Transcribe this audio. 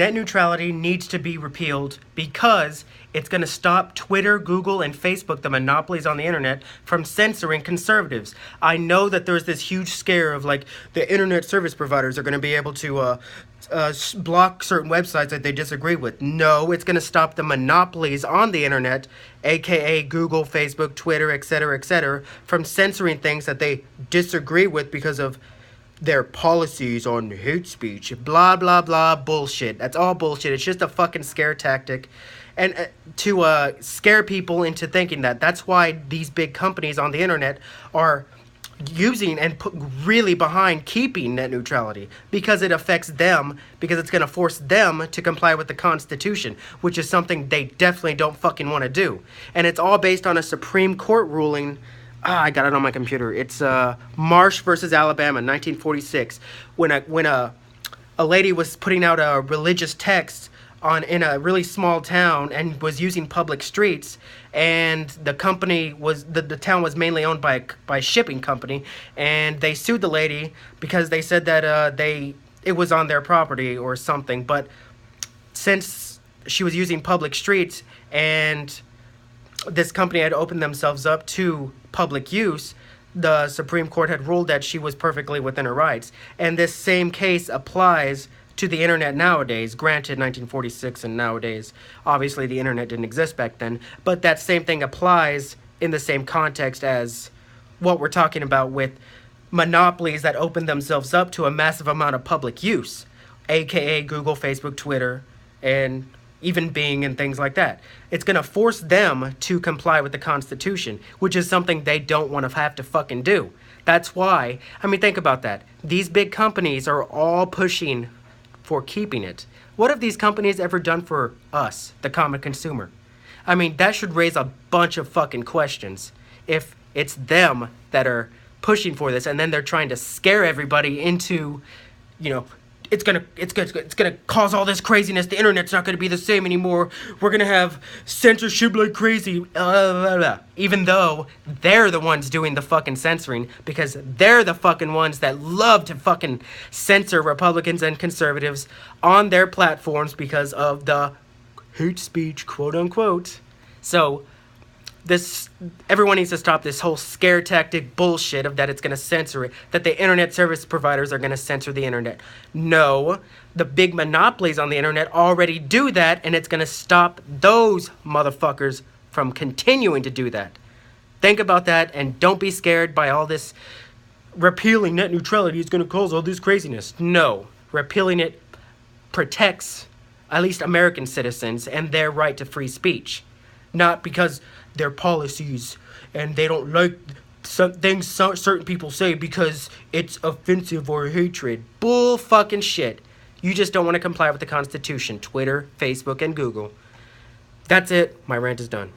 Net neutrality needs to be repealed because it's going to stop Twitter, Google, and Facebook, the monopolies on the internet, from censoring conservatives. I know that there's this huge scare of like the internet service providers are going to be able to block certain websites that they disagree with. No, it's going to stop the monopolies on the internet, aka Google, Facebook, Twitter, etc., from censoring things that they disagree with because of their policies on hate speech, blah, blah, blah, bullshit. That's all bullshit. It's just a fucking scare tactic. And to scare people into thinking that. That's why these big companies on the internet are using and put really behind keeping net neutrality, because it affects them, because it's going to force them to comply with the Constitution, which is something they definitely don't fucking want to do. And it's all based on a Supreme Court ruling. I got it on my computer. It's Marsh versus Alabama, 1946, when a lady was putting out a religious text in a really small town and was using public streets, and the company was the town was mainly owned by a shipping company, and they sued the lady because they said that it was on their property or something. But since she was using public streets and this company had opened themselves up to public use, the Supreme Court had ruled that she was perfectly within her rights. And this same case applies to the internet nowadays. Granted, 1946 and nowadays, obviously the internet didn't exist back then, but that same thing applies in the same context as what we're talking about with monopolies that open themselves up to a massive amount of public use, aka Google, Facebook, Twitter, and even Bing and things like that. It's going to force them to comply with the Constitution, which is something they don't want to have to fucking do. That's why, I mean, think about that. These big companies are all pushing for keeping it. What have these companies ever done for us, the common consumer? I mean, that should raise a bunch of fucking questions. If it's them that are pushing for this, and then they're trying to scare everybody into, it's gonna cause all this craziness. The internet's not gonna be the same anymore. We're gonna have censorship like crazy. Even though they're the ones doing the fucking censoring, because they're the fucking ones that love to fucking censor Republicans and conservatives on their platforms because of the hate speech, quote unquote. So everyone needs to stop this whole scare tactic bullshit of that it's going to censor it, that the internet service providers are going to censor the internet. No, the big monopolies on the internet already do that, and it's going to stop those motherfuckers from continuing to do that. Think about that, and don't be scared by all this repealing net neutrality is going to cause all this craziness. No, repealing it protects at least American citizens and their right to free speech. Not because their policies and they don't like some things certain people say because it's offensive or hatred. Bull fucking shit. You just don't want to comply with the Constitution. Twitter, Facebook, and Google. That's it. My rant is done.